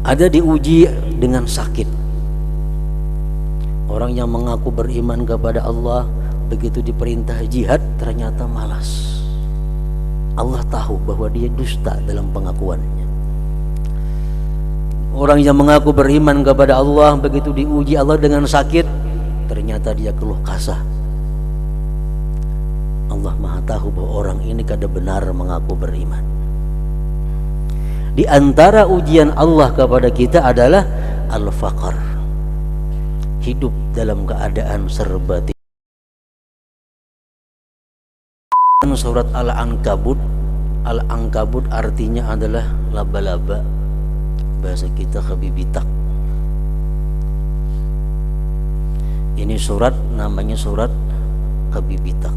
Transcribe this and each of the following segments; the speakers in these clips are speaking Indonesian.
Ada diuji dengan sakit. Orang yang mengaku beriman kepada Allah, begitu diperintah jihad ternyata malas. Allah tahu bahwa dia dusta dalam pengakuannya. Orang yang mengaku beriman kepada Allah, begitu diuji Allah dengan sakit, ternyata dia keluh kesah. Allah Maha tahu bahwa orang ini kada benar mengaku beriman. Di antara ujian Allah kepada kita adalah al-faqr. Hidup dalam keadaan serba tidak. Surat Al-Ankabut. Al-Ankabut artinya adalah laba-laba. Bahasa kita kebibitak. Ini surat namanya surat kebibitak.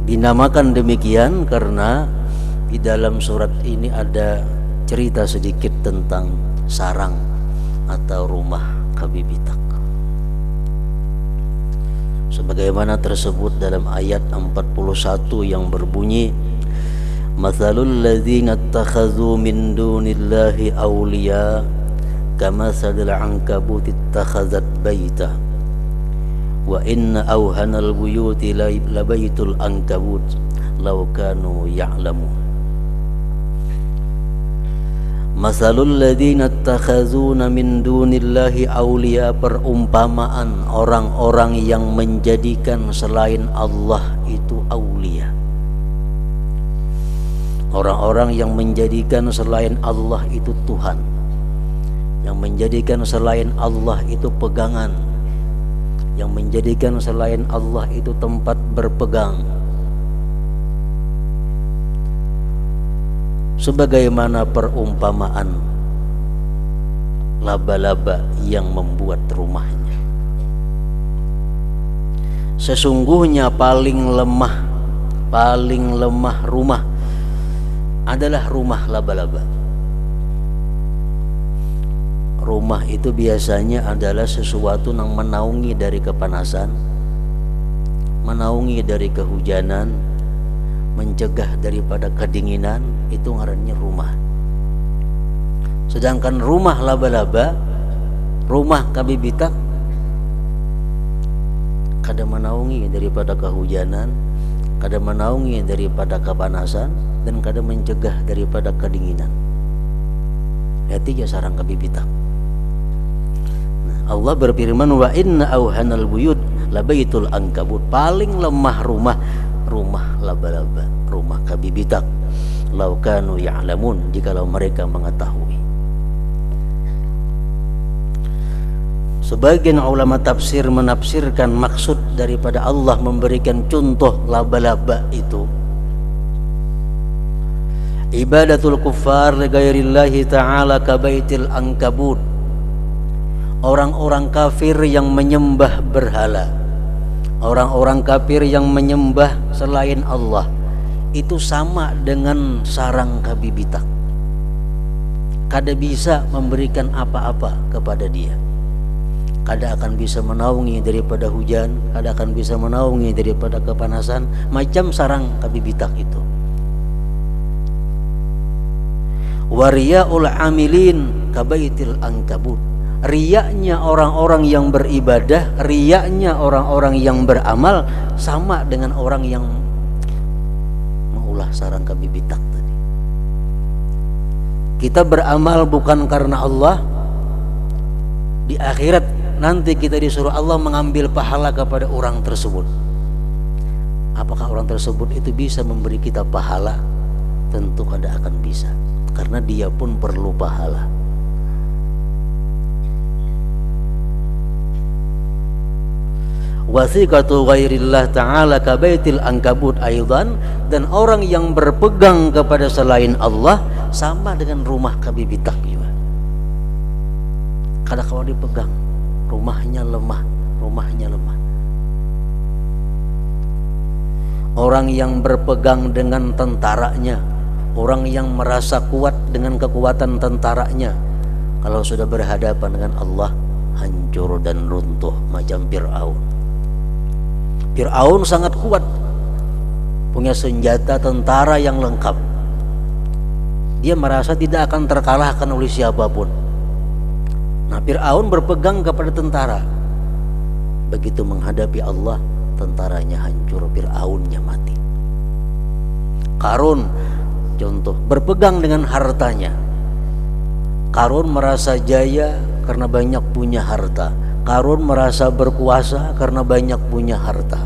Dinamakan demikian karena di dalam surat ini ada cerita sedikit tentang sarang atau rumah kebibitak. Sebagaimana tersebut dalam ayat 41 yang berbunyi, Mathalul ladzina ittakhadhu min dunillahi awliya kamathalil ankabuti ittakhadhat baita wa inna awhanal buyuti labaitul ankabut law kanu ya'lamun. Mathalul ladzina ittakhadhuna min dunillahi awliya, perumpamaan orang-orang yang menjadikan selain Allah itu awliya. Orang-orang yang menjadikan selain Allah itu Tuhan, yang menjadikan selain Allah itu pegangan, yang menjadikan selain Allah itu tempat berpegang. Sebagaimana perumpamaan laba-laba yang membuat rumahnya. Sesungguhnya paling lemah rumah adalah rumah laba-laba. Rumah itu biasanya adalah sesuatu yang menaungi dari kepanasan, menaungi dari kehujanan, mencegah daripada kedinginan, itu ngarannya rumah. Sedangkan rumah laba-laba, rumah kabibitak, kada menaungi daripada kehujanan, kada menaungi daripada kepanasan, dan kada mencegah daripada kedinginan. Hati ya sarang kabibitak. Allah berfirman, wa inna awhanal buyut labaitul ankabut, paling lemah rumah laba-laba, rumah kabibitak. Lau kanu ya'lamun, jikalau mereka mengetahui. Sebagian ulama tafsir menafsirkan maksud daripada Allah memberikan contoh laba-laba itu, ibadatul kuffar li ghairillahi ta'ala kabaitil ankabut. Orang-orang kafir yang menyembah berhala, orang-orang kafir yang menyembah selain Allah, itu sama dengan sarang kabibitak. Kada bisa memberikan apa-apa kepada dia. Kada akan bisa menaungi daripada hujan, kada akan bisa menaungi daripada kepanasan, macam sarang kabibitak itu. Wariyaul amilin kabaitil ankabut. Riyaknya orang-orang yang beribadah, riyaknya orang-orang yang beramal sama dengan orang yang mengulah sarang kabibitak tadi. Kita beramal bukan karena Allah. Di akhirat nanti kita disuruh Allah mengambil pahala kepada orang tersebut. Apakah orang tersebut itu bisa memberi kita pahala? Tentu kada akan bisa, karena dia pun perlu pahala. Wasiqatu ghairillah ta'ala kabaitil ankabut aidan, dan orang yang berpegang kepada selain Allah sama dengan rumah kabibitak juga. Kada kalau dipegang, rumahnya lemah. Orang yang berpegang dengan tentaranya, orang yang merasa kuat dengan kekuatan tentaranya, kalau sudah berhadapan dengan Allah hancur dan runtuh macam Fir'aun. Fir'aun sangat kuat, punya senjata tentara yang lengkap. Dia merasa tidak akan terkalahkan oleh siapapun. Nah, Fir'aun berpegang kepada tentara. Begitu menghadapi Allah, tentaranya hancur, Fir'aunnya mati. Qarun contoh, berpegang dengan hartanya. Qarun merasa jaya karena banyak punya harta. Qarun merasa berkuasa karena banyak punya harta.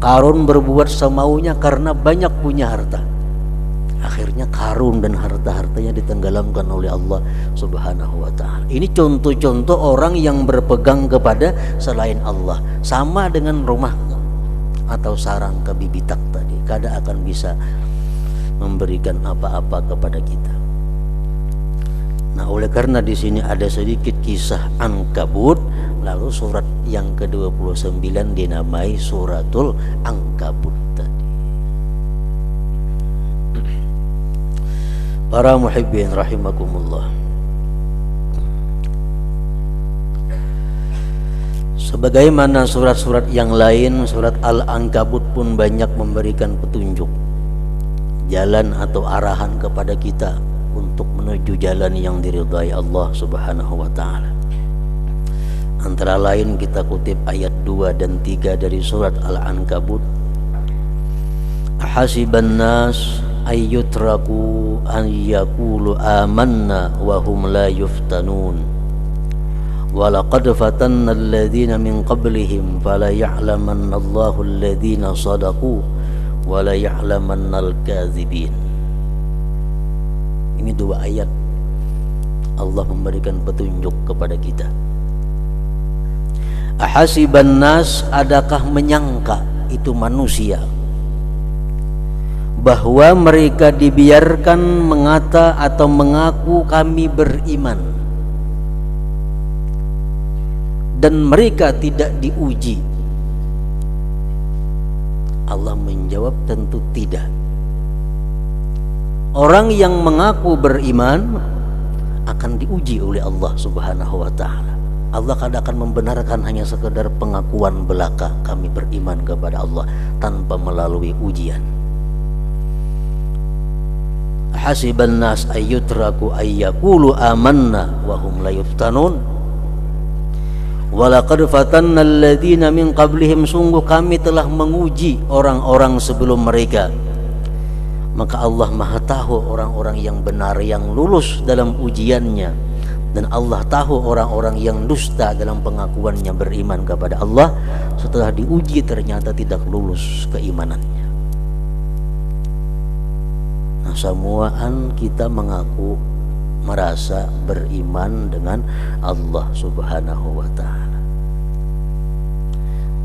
Qarun berbuat semaunya karena banyak punya harta. Akhirnya Qarun dan harta-hartanya ditenggelamkan oleh Allah Subhanahu wa ta'ala. Ini contoh-contoh orang yang berpegang kepada selain Allah. Sama dengan rumah atau sarang kebibitak tadi, kada akan bisa memberikan apa-apa kepada kita. Nah, oleh karena di sini ada sedikit kisah Ankabut, lalu surat yang ke-29 dinamai suratul Ankabut tadi. Para muhibbin rahimakumullah, sebagaimana surat-surat yang lain, surat Al-Ankabut pun banyak memberikan petunjuk, jalan atau arahan kepada kita untuk menuju jalan yang diridhai Allah Subhanahu wa ta'ala. Antara lain kita kutip ayat 2 dan 3 dari surat Al-Ankabut. Ahasiban nas ayyutraku an yaqulu amanna wa hum la yuftanun walaqad fatanna alladhina min qablihim fala ya'lamanna Allahu alladhina sadaqu wala ya'lamanna al-kadzibin. Ini dua ayat Allah memberikan petunjuk kepada kita. Ahasiban nas, adakah menyangka itu manusia bahwa mereka dibiarkan mengata atau mengaku kami beriman dan mereka tidak diuji? Allah menjawab tentu tidak. Orang yang mengaku beriman akan diuji oleh Allah Subhanahu wa ta'ala. Allah kadang akan membenarkan hanya sekedar pengakuan belaka kami beriman kepada Allah tanpa melalui ujian. Hasiban nas ayyutraku ayyaqulu amanna wa hum la yuftanun walaqad fatanna alladhina min qablihim, sungguh kami telah menguji orang-orang sebelum mereka. Maka Allah Maha tahu orang-orang yang benar yang lulus dalam ujiannya, dan Allah tahu orang-orang yang dusta dalam pengakuannya beriman kepada Allah, setelah diuji ternyata tidak lulus keimanannya. Nah, semuaan kita mengaku merasa beriman dengan Allah Subhanahu wa ta'ala,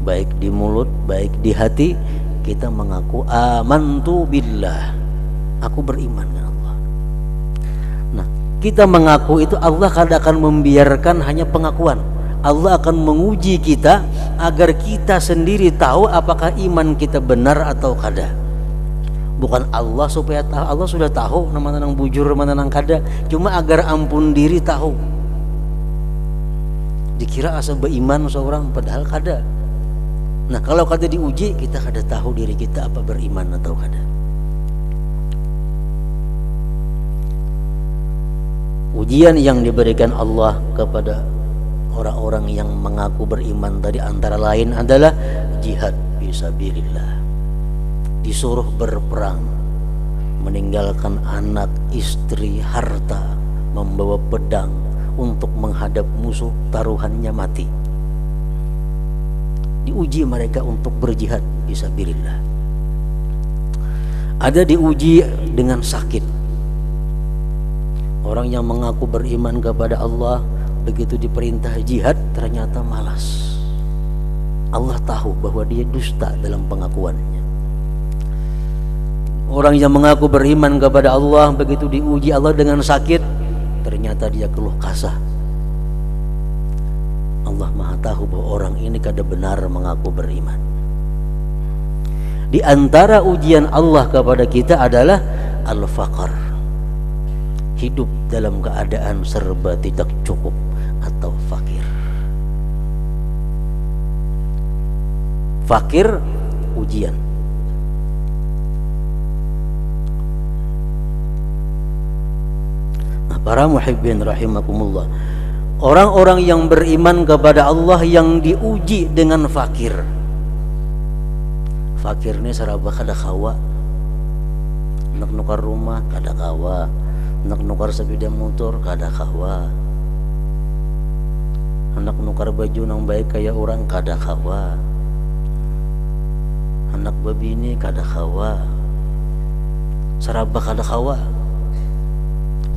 baik di mulut, baik di hati. Kita mengaku amantu billah, aku beriman dengan Allah. Nah, kita mengaku itu Allah kadang akan membiarkan hanya pengakuan. Allah akan menguji kita agar kita sendiri tahu apakah iman kita benar atau kada. Bukan Allah supaya tahu, Allah sudah tahu mana nang bujur mana nang kada, cuma agar ampun diri tahu. Dikira asa beriman seorang padahal kada. Nah, kalau kada diuji, kita kada tahu diri kita apa beriman atau kada. Ujian yang diberikan Allah kepada orang-orang yang mengaku beriman tadi antara lain adalah jihad fisabilillah. Disuruh berperang, meninggalkan anak, istri, harta, membawa pedang untuk menghadap musuh, taruhannya mati. Diuji mereka untuk berjihad fisabilillah. Ada diuji dengan sakit. Orang yang mengaku beriman kepada Allah, begitu diperintah jihad ternyata malas. Allah tahu bahwa dia dusta dalam pengakuannya. Orang yang mengaku beriman kepada Allah, begitu diuji Allah dengan sakit, ternyata dia keluh kasah. Allah Maha tahu bahwa orang ini kada benar mengaku beriman. Di antara ujian Allah kepada kita adalah al-faqr, hidup dalam keadaan serba tidak cukup atau fakir. Fakir ujian. Para muhibbin rahimakumullah, orang-orang yang beriman kepada Allah yang diuji dengan fakir. Fakir ini saraba kada kawa, nak nukar rumah kada kawa, nak nukar sepeda motor kada kawa, anak nukar baju nang baik kayak orang kada kawa, anak babini kada kawa, saraba kada kawa.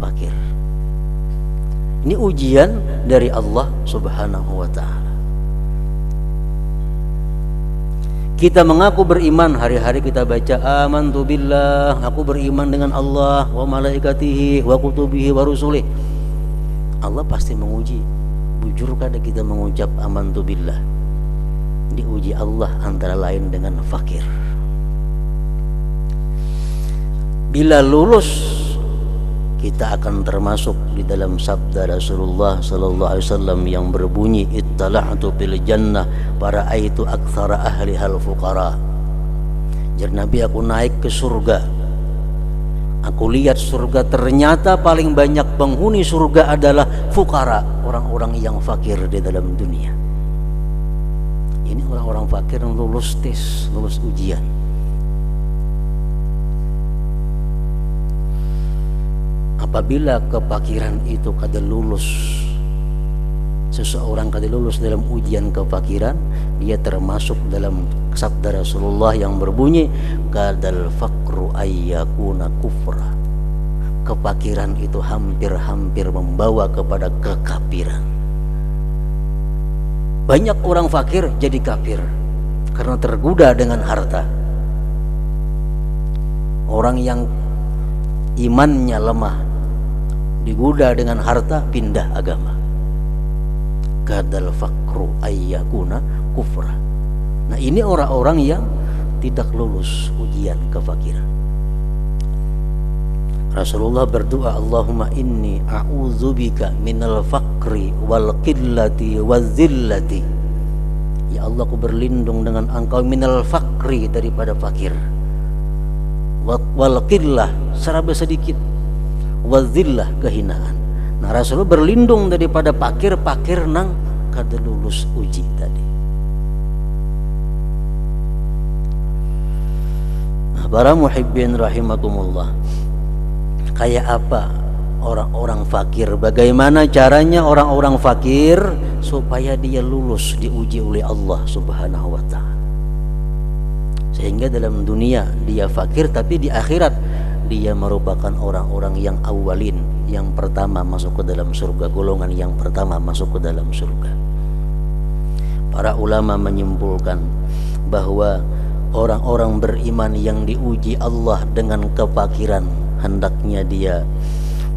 Fakir ini ujian dari Allah Subhanahu wa ta'ala. Kita mengaku beriman, hari-hari kita baca amantu billah, aku beriman dengan Allah wa malaikatihi wa kutubihi wa rusulih. Allah pasti menguji. Bujurkah kita mengucap amantu billah? Diuji Allah antara lain dengan fakir. Bila lulus, kita akan termasuk di dalam sabda Rasulullah sallallahu alaihi wasallam yang berbunyi ittala'tu fil jannah fara'aitu aktsara ahliha al-fuqara. Jadi Nabi, aku naik ke surga, aku lihat surga, ternyata paling banyak penghuni surga adalah fuqara, orang-orang yang fakir di dalam dunia. Ini orang-orang fakir yang lulus tes, lulus ujian. Apabila kefakiran itu kada lulus, seseorang kada lulus dalam ujian kefakiran, dia termasuk dalam sabda Rasulullah yang berbunyi kadal faqru ayyakuna kufra. Kefakiran itu hampir-hampir membawa kepada kekafiran. Banyak orang fakir jadi kafir karena tergoda dengan harta. Orang yang imannya lemah digoda dengan harta, pindah agama. Kadal fakru ayyakuna kufra. Nah, ini orang-orang yang tidak lulus ujian kefakiran. Rasulullah berdoa, Allahumma inni a'udzubika minal fakri wal qillati wal zillati. Ya Allah, aku berlindung dengan Engkau minal fakri, daripada fakir, wal qillah seraba sedikit, wazillah kehinaan. Nah, Rasulullah berlindung daripada pakir nang kada lulus uji tadi. Nah, para muhibbin rahimakumullah, kayak apa orang-orang fakir? Bagaimana caranya orang-orang fakir supaya dia lulus diuji oleh Allah Subhanahu wa ta'ala? Sehingga dalam dunia dia fakir, tapi di akhirat dia merupakan orang-orang yang awalin, yang pertama masuk ke dalam surga, golongan yang pertama masuk ke dalam surga. Para ulama menyimpulkan bahwa orang-orang beriman yang diuji Allah dengan kefakiran, hendaknya dia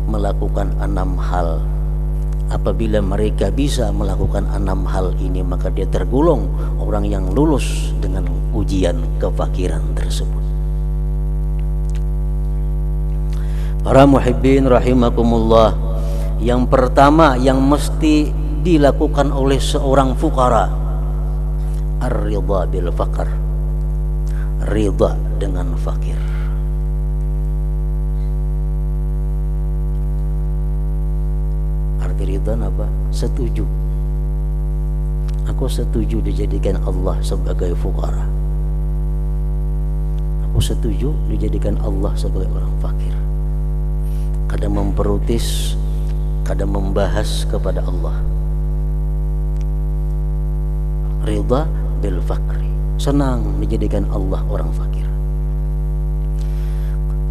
melakukan 6 hal. Apabila mereka bisa melakukan 6 hal ini, maka dia tergolong orang yang lulus dengan ujian kefakiran tersebut. Para muhibbin rahimakumullah, yang pertama yang mesti dilakukan oleh seorang fuqara, ar-ridha bil faqr, ridha dengan fakir. Arti ridha apa? Setuju. Aku setuju dijadikan Allah sebagai fuqara. Aku setuju dijadikan Allah sebagai orang fakir. Kadang memprotes, kadang membahas kepada Allah. Ridha bil fakri, senang dijadikan Allah orang fakir.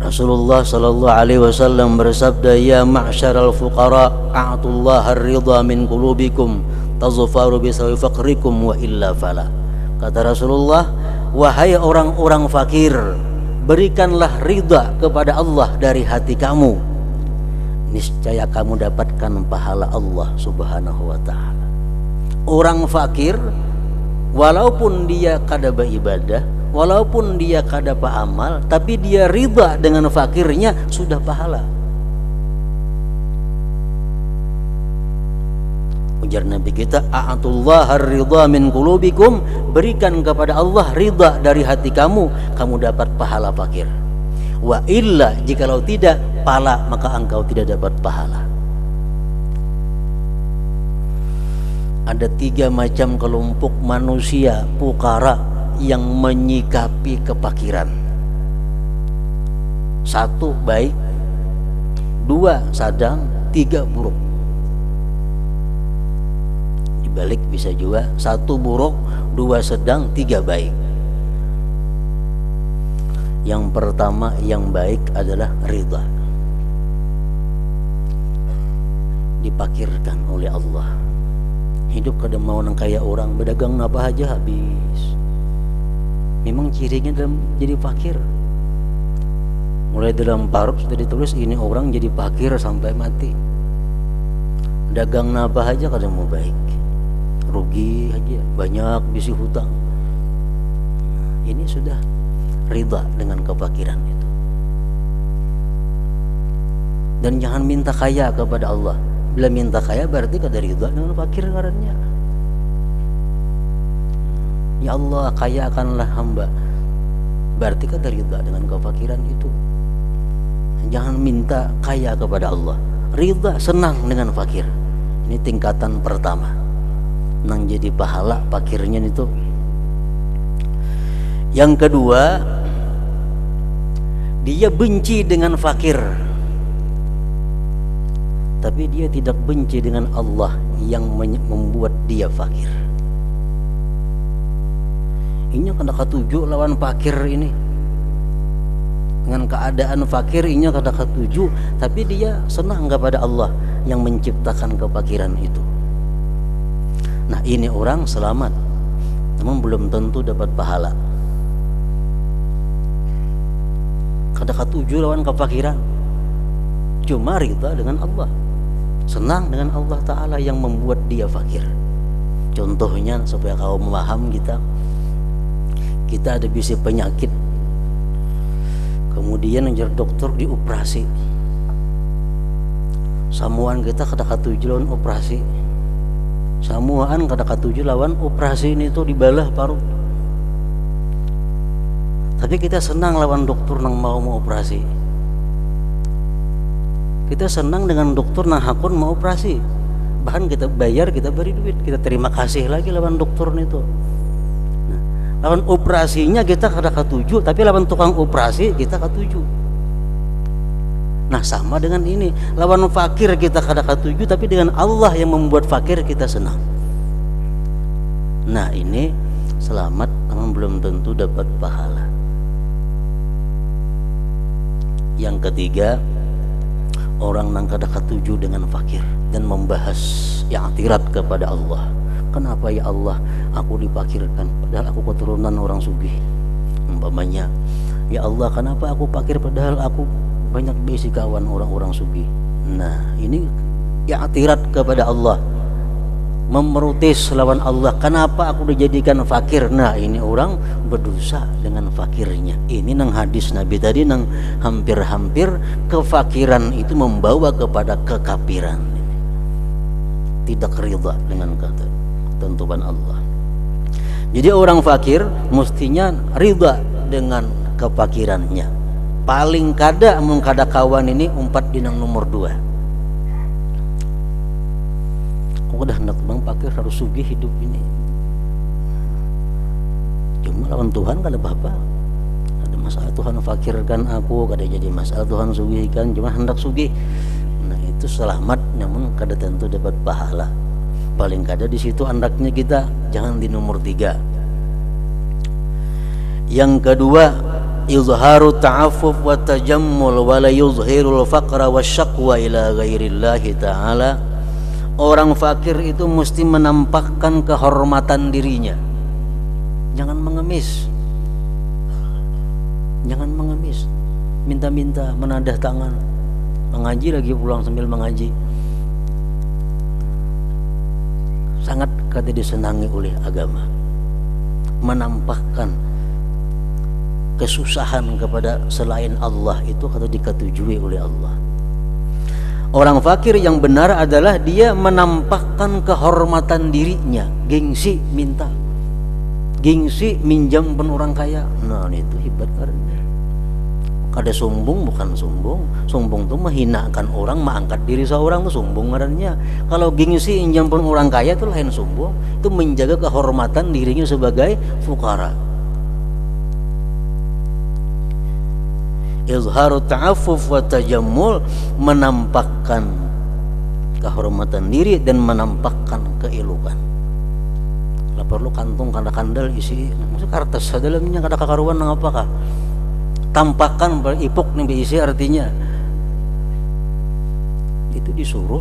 Rasulullah sallallahu alaihi wasallam bersabda, ya ma'syaral fuqara a'tullah ar-ridha min qulubikum tazfaru bi sawi faqrikum wa illa fala. Kata Rasulullah, wahai orang-orang fakir, berikanlah ridha kepada Allah dari hati kamu, niscaya kamu dapatkan pahala Allah Subhanahu wa ta'ala. Orang fakir, walaupun dia kada beribadah, walaupun dia kada beramal, tapi dia ridha dengan fakirnya, sudah pahala. Ujar Nabi kita, a'atullah ar-ridha min qulubikum, berikan kepada Allah ridha dari hati kamu, kamu dapat pahala fakir. Wa illa, jikalau tidak pala, maka engkau tidak dapat pahala. ada 3 macam kelompok manusia fukara yang menyikapi kefakiran. 1 baik, 2 sedang, 3 buruk. Dibalik bisa juga 1 buruk, 2 sedang, 3 baik. Yang pertama yang baik adalah ridha, dipakirkan oleh Allah. Hidup kada mau nang kaya orang, berdagang apa aja habis. Memang cirinya dalam jadi fakir. Mulai dalam parut sudah ditulis ini orang jadi fakir sampai mati. Dagang apa aja kada mau baik, rugi aja, banyak bisi hutang. Ini sudah ridha dengan kefakiran itu. Dan jangan minta kaya kepada Allah. Bila minta kaya berarti kada ridha dengan fakir ngarannya. Ya Allah, kaya akanlah hamba, berarti kada ridha dengan kefakiran itu. Jangan minta kaya kepada Allah, ridha senang dengan fakir. Ini tingkatan pertama. Nang jadi pahala fakirnya itu. Yang kedua, dia benci dengan fakir, tapi dia tidak benci dengan Allah yang membuat dia fakir. Ini kada katuju lawan fakir ini. Dengan keadaan fakir ini kada katuju, tapi dia senang kepada Allah yang menciptakan kefakiran itu. Nah, ini orang selamat, namun belum tentu dapat pahala. Kada katuju lawan kefakiran, cuma ridha dengan Allah, senang dengan Allah Ta'ala yang membuat dia fakir. Contohnya supaya kau memaham, kita ada bisi penyakit, kemudian ngejar dokter dioperasi, samuan kita kada katuju lawan operasi, samuan kada katuju lawan operasi ini tuh dibalah parut. Tapi kita senang lawan dokter nang mau operasi. Kita senang dengan dokter nang hakun mau operasi. Bahkan kita bayar, kita beri duit, kita terima kasih lagi lawan dokter itu. Nah, lawan operasinya kita kada katuju, tapi lawan tukang operasi kita katuju. Nah, sama dengan ini, lawan fakir kita kada katuju, tapi dengan Allah yang membuat fakir kita senang. Nah, ini selamat, namun belum tentu dapat pahala. Yang ketiga, orang nang kada katuju dengan fakir dan membahas i'tirad kepada Allah. Kenapa ya Allah aku dipakirkan padahal aku keturunan orang sugih? Umpamanya, ya Allah kenapa aku fakir padahal aku banyak bisi kawan orang-orang sugih. Nah, ini i'tirad kepada Allah, memerutis lawan Allah, kenapa aku dijadikan fakir. Nah, ini orang berdosa dengan fakirnya. Ini nang hadis Nabi tadi, nang hampir-hampir kefakiran itu membawa kepada kekafiran. Tidak ridha dengan ketentuan Allah. Jadi orang fakir mestinya ridha dengan kefakirannya. Paling kada mengkada kawan ini umpat dinang nomor 2. Udah hendak bang fakir harus sugih hidup ini. Cuma lawan Tuhan kada apa-apa. Ada masalah Tuhan fakirkan aku, kada jadi masalah Tuhan sugihkan, cuma hendak sugih. Nah, itu selamat, namun kada tentu dapat pahala. Paling kada di situ andaknya kita jangan di nomor 3. Yang kedua, izharu ta'affuf wa tajammul wa la yuzhirul faqra wasyaqwa ila ghairillahi ta'ala. Orang fakir itu mesti menampakkan kehormatan dirinya. Jangan mengemis. Jangan mengemis. Minta-minta, menadah tangan. Mengaji lagi pulang sambil mengaji. Sangat kada disenangi oleh agama. Menampakkan kesusahan kepada selain Allah itu kada diketujui oleh Allah. Orang fakir yang benar adalah dia menampakkan kehormatan dirinya, gengsi minta, gengsi minjam pen orang kaya. Nah, itu hebat karena Kada sombong bukan sombong. Sombong tuh menghinakan orang, mengangkat diri seorang tuh sombong ngarannya. Kalau gengsi injam pun orang kaya itu lain sombong. Itu menjaga kehormatan dirinya sebagai fukara. Izharu ta'affuf wa tajammul, menampakkan kehormatan diri dan menampakkan keelokan. Kalau perlu kantung kada kandal isi, maksud kartas dalamnya kada kakaruan nang apakah? Tampakkan ipuk nih isi, artinya itu disuruh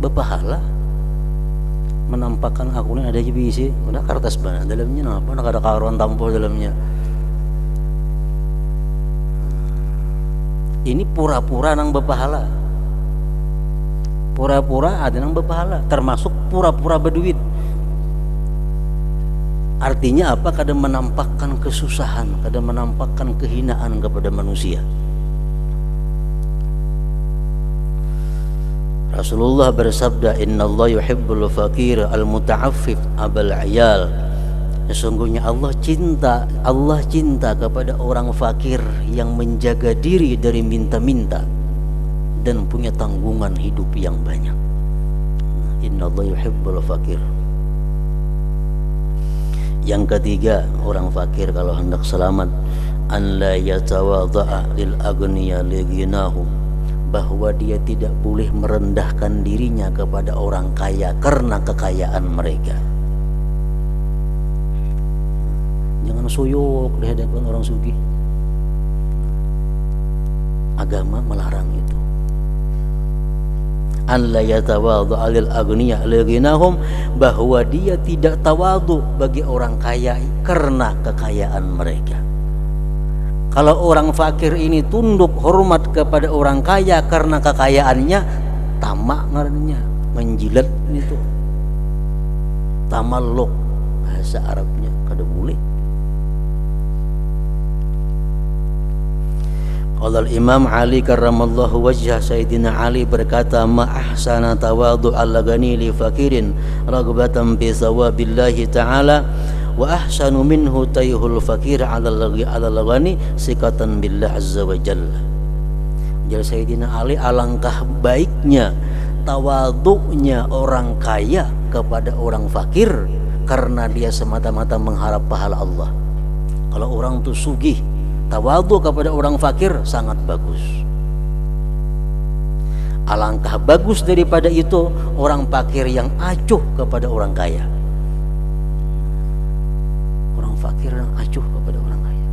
berpahala menampakkan akunnya ada aja isi, udah kartas banget dalamnya apa? Nak ada karuan tampol dalamnya. Ini pura-pura nang berpahala, pura-pura ada nang berpahala, termasuk pura-pura berduit. Artinya apa? Kadang menampakkan kesusahan, kadang menampakkan kehinaan kepada manusia. Rasulullah bersabda, "Innallaha yuhibbul fakir al-muta'affif abal 'iyal." Sesungguhnya Allah cinta kepada orang fakir yang menjaga diri dari minta-minta dan punya tanggungan hidup yang banyak. Innallaha yuhibbul fakir. Yang ketiga, orang fakir kalau hendak selamat, an la yatawadha'a lil aghniya li ghinahum, bahwa dia tidak boleh merendahkan dirinya kepada orang kaya karena kekayaan mereka. Jangan soyok di hadapan orang sugih. Agama melarang itu. An la yatawadha'a lil aghniya li ghinahum, bahwa dia tidak tawadhu bagi orang kaya karena kekayaan mereka. Kalau orang fakir ini tunduk hormat kepada orang kaya karena kekayaannya, tamak ngarannya, menjilat itu. Tamalluk bahasa Arabnya, kada boleh. Qala al-Imam Ali karramallahu wajhah, Sayyidina Ali berkata, ma ahsana tawadhu al-ghani li fakirin raghbatan bi thawabillahi ta'ala wa ahsanu minhu tayhul fakir 'ala al-ghani sikatan billah azza wa jalla. Jadi Sayyidina Ali, alangkah baiknya tawadhunya orang kaya kepada orang fakir karena dia semata-mata mengharap pahala Allah. Kalau orang tuh sugih tawadhu kepada orang fakir sangat bagus. Alangkah bagus daripada itu orang fakir yang acuh kepada orang kaya. Orang fakir yang acuh kepada orang kaya.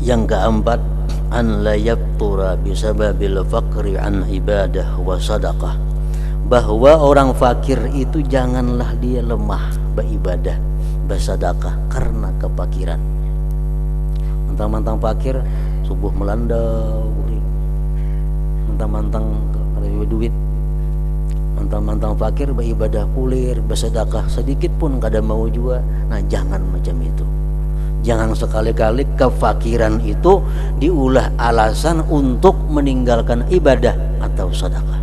Yang keempat, an la yabtura bisababil faqri an ibadah wa sadaqah, bahwa orang fakir itu janganlah dia lemah beribadah, bersedekah karena kefakirannya. Mentang-mentang fakir, subuh melanda, mentang-mentang ada duit, mentang-mentang fakir beribadah pulir, bersedekah sedikit pun kada mau juga. Nah, jangan macam itu. Jangan sekali-kali kefakiran itu diulah alasan untuk meninggalkan ibadah atau sedekah.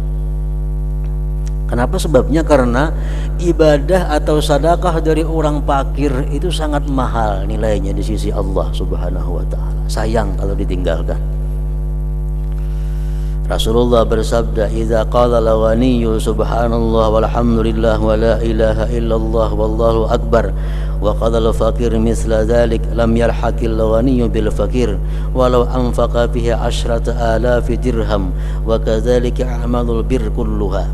Kenapa? Sebabnya karena ibadah atau sedekah dari orang fakir itu sangat mahal nilainya di sisi Allah Subhanahu wa taala. Sayang kalau ditinggalkan. Rasulullah bersabda, "Idza qala al-ghaniyyu subhanallah walhamdulillah wa la ilaha illallah wallahu akbar wa qala al-faqir mithla dhalik lam yalhaqil ghaniyyu bil faqir walau anfaqa fihi 10,000 dirham wa kadzalika a'malul bir kulluha."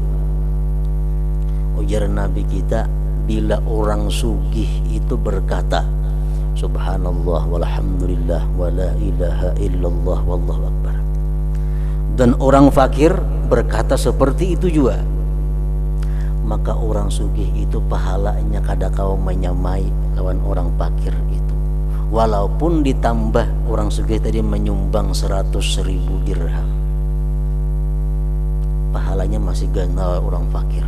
Ujar Nabi kita, bila orang sugih itu berkata subhanallah walhamdulillah wa la ilaha illallah wallahu akbar, dan orang fakir berkata seperti itu juga, maka orang sugih itu pahalanya kada kau menyamai lawan orang fakir itu, walaupun ditambah orang sugih tadi menyumbang 100,000 dirham, pahalanya masih ganal orang fakir.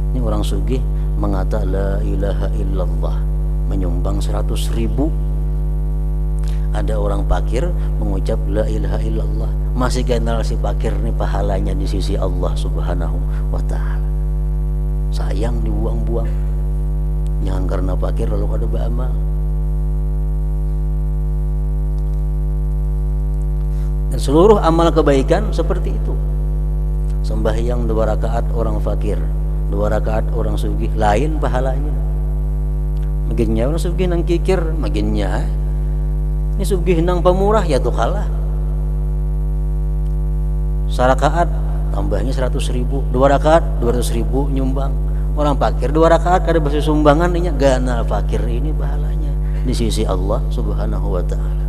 Ini orang sugih mengata la ilaha illallah, menyumbang 100,000. Ada orang fakir mengucap la ilaha illallah, masih ganal si fakir ini pahalanya di sisi Allah Subhanahu wa ta'ala. sayang dibuang-buang. Jangan karena fakir lalu kada beramal. Dan seluruh amal kebaikan seperti itu. Sembahyang 2 rakaat orang fakir, 2 rakaat orang sugih, lain pahalanya. Maginnya orang sugih nang kikir, maginnya ini sugih nang pemurah ya tuh kalah. Sarakaat tambahnya 100.000, 2 rakaat 200.000 nyumbang. Orang fakir 2 rakaat kada basi sumbangan nya ganal fakir ini pahalanya di sisi Allah Subhanahu wa taala.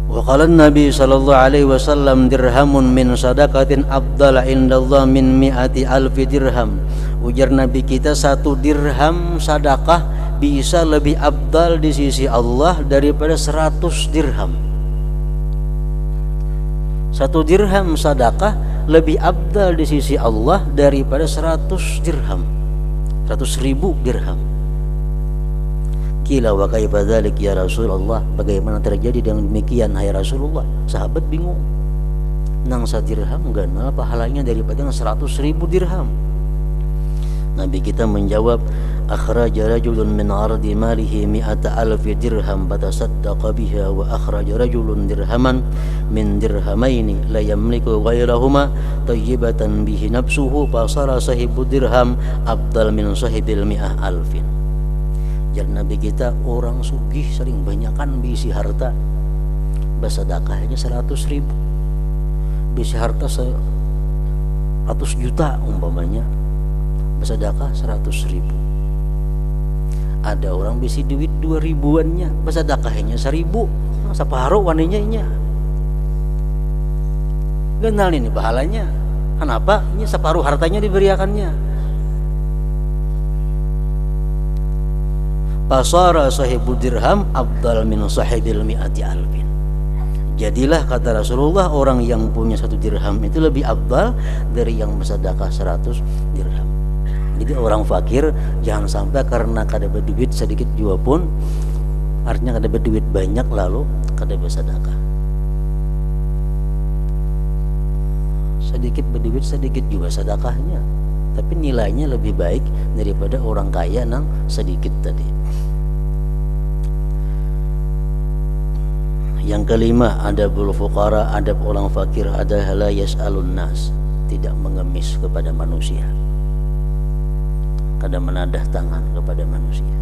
Wa qala Nabi sallallahu alaihi wasallam dirhamun min sadaqatin afdala indallah min mi'ati alfi dirham. Ujar Nabi kita 1 dirham sedekah bisa lebih afdal di sisi Allah daripada 100 dirham. 1 dirham sedekah lebih afdal di sisi Allah daripada 100 dirham. 100.000 dirham. Qila wa kaifa dzalik ya Rasulullah, bagaimana terjadi dengan demikian hai Rasulullah? Sahabat bingung. Nang 1 dirham ganal pahalanya daripada 100.000 dirham. Nabi kita menjawab, akhraja rajulun min ardi malihi 100,000 dirham fatasaddaqa biha wa akhraja rajulun dirhaman min dirhamaini la yamliku ghairahuma tayyibatan bihi nafsuhu fasara sahibu dirham afdal min sahibil 100,000. Jadi Nabi kita orang sugih sering banyakan bisi harta, bersedekahnya 100.000, bisi harta 100 juta umpamanya, bersedekah 100.000. Ada orang bisi duit 2.000-annya, bersedekahnya 1.000, separuh waninya. Kenal ini pahalanya. Kenapa? Ini separuh hartanya diberiakannya. Pasara sahibul dirham afdal min sahibil 100,000. Jadilah kata Rasulullah orang yang punya 1 dirham itu lebih afdal dari yang bersedekah 100 dirham. Jadi orang fakir jangan sampai karena kada berduit sedikit juga pun, artinya kada berduit banyak lalu kada bersedekah. Sedikit berduit sedikit juga sedekahnya, tapi nilainya lebih baik daripada orang kaya nang sedikit tadi. Yang kelima, adabul fuqara, adab orang fakir adalah la yas'alun nas, tidak mengemis kepada manusia, kada menadah tangan kepada manusia.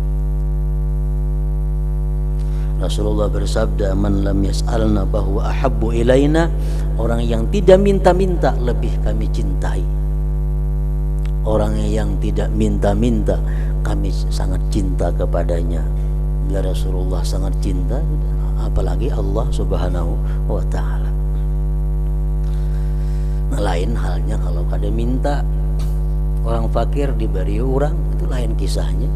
Rasulullah bersabda, man lam yas'alna bahwa ahabbu ilaina, orang yang tidak minta-minta lebih kami cintai. Orang yang tidak minta-minta kami sangat cinta kepadanya. Bila Rasulullah sangat cinta, apalagi Allah Subhanahu wa ta'ala. Nah, lain halnya kalau kada minta, orang fakir diberi orang, itu lain kisahnya.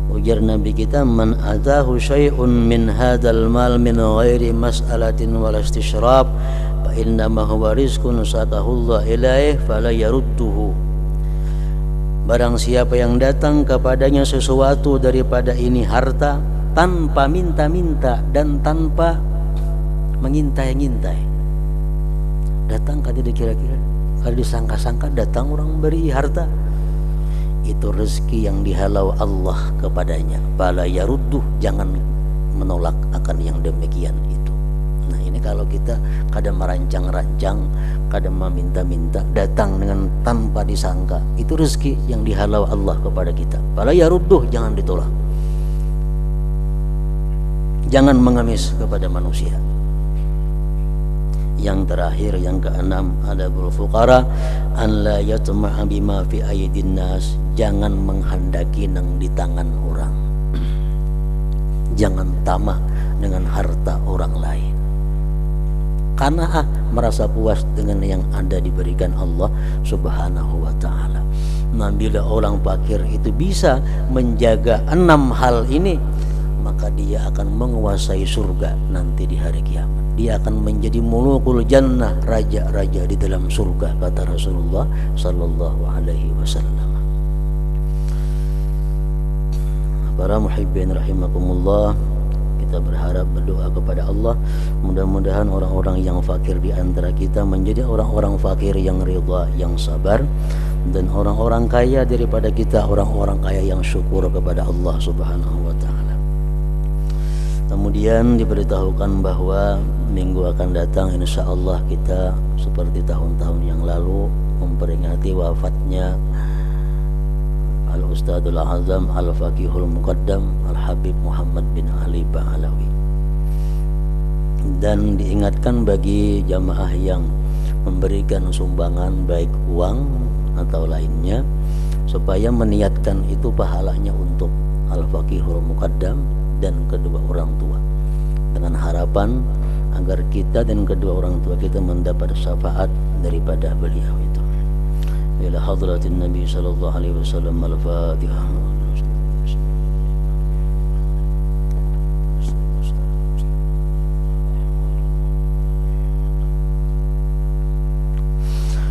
Ujar Nabi kita, man atahu syai'un min hadzal mal min ghairi mas'alatin wal istishrab fa innama huwa rizqun satahullah ilaih fala yarudduhu. Barang siapa yang datang kepadanya sesuatu daripada ini harta tanpa minta-minta dan tanpa mengintai-ngintai, datang kada dikira-kira, kada disangka-sangka datang orang beri harta, itu rezeki yang dihalau Allah kepadanya. Fala yarudduh, jangan menolak akan yang demikian itu. Nah ini kalau kita kada merancang-rancang, kada meminta-minta, datang dengan tanpa disangka, itu rezeki yang dihalau Allah kepada kita. Fala yarudduh, jangan ditolak. Jangan mengemis kepada manusia. Yang terakhir, yang keenam, adabul fuqara an la yatma'a bima fi aydin nas, jangan menghendaki nang di tangan orang. Jangan tamak dengan harta orang lain. Karena merasa puas dengan yang ada diberikan Allah Subhanahu wa ta'ala. Nah, bila orang fakir itu bisa menjaga 6 hal ini, maka dia akan menguasai surga nanti di hari kiamat. Dia akan menjadi mulukul jannah, raja-raja di dalam surga, kata Rasulullah sallallahu alaihi wasallam. Para muhibbin rahimakumullah, kita berharap, berdoa kepada Allah, mudah-mudahan orang-orang yang fakir di antara kita menjadi orang-orang fakir yang ridha, yang sabar, dan orang-orang kaya daripada kita orang-orang kaya yang syukur kepada Allah Subhanahu wa taala. Kemudian diberitahukan bahwa minggu akan datang insyaallah kita seperti tahun-tahun yang lalu memperingati wafatnya Al-Ustadzul Azam Al-Faqihul Muqaddam Al-Habib Muhammad bin Ali Ba'alawi. Dan diingatkan bagi jamaah yang memberikan sumbangan baik uang atau lainnya, supaya meniatkan itu pahalanya untuk Al-Faqihul Muqaddam dan kedua orang tua, dengan harapan agar kita dan kedua orang tua kita mendapat syafaat daripada beliau itu. Ila hadratin Nabi sallallahu alaihi wasallam. Al-Fatihah.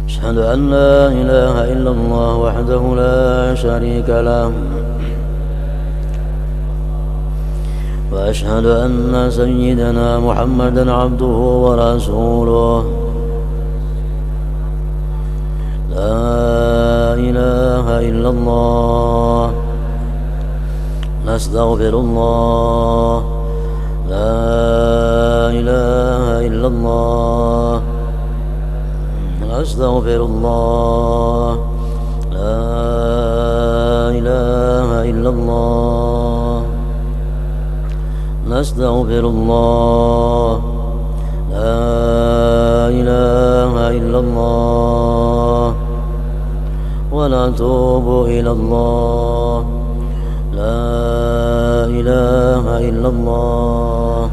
Asyhadu an la ilaha illallah wahdahu la syarika lah wa asyhadu anna sayyidana Muhammadan abduhu wa rasuluh. La ilaha illallah nastaghfirullah. La ilaha illallah nastaghfirullah. La ilaha illallah nastaghfirullah. La ilaha illallah wa natubu ilallah. La ilaha illallah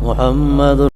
Muhammadur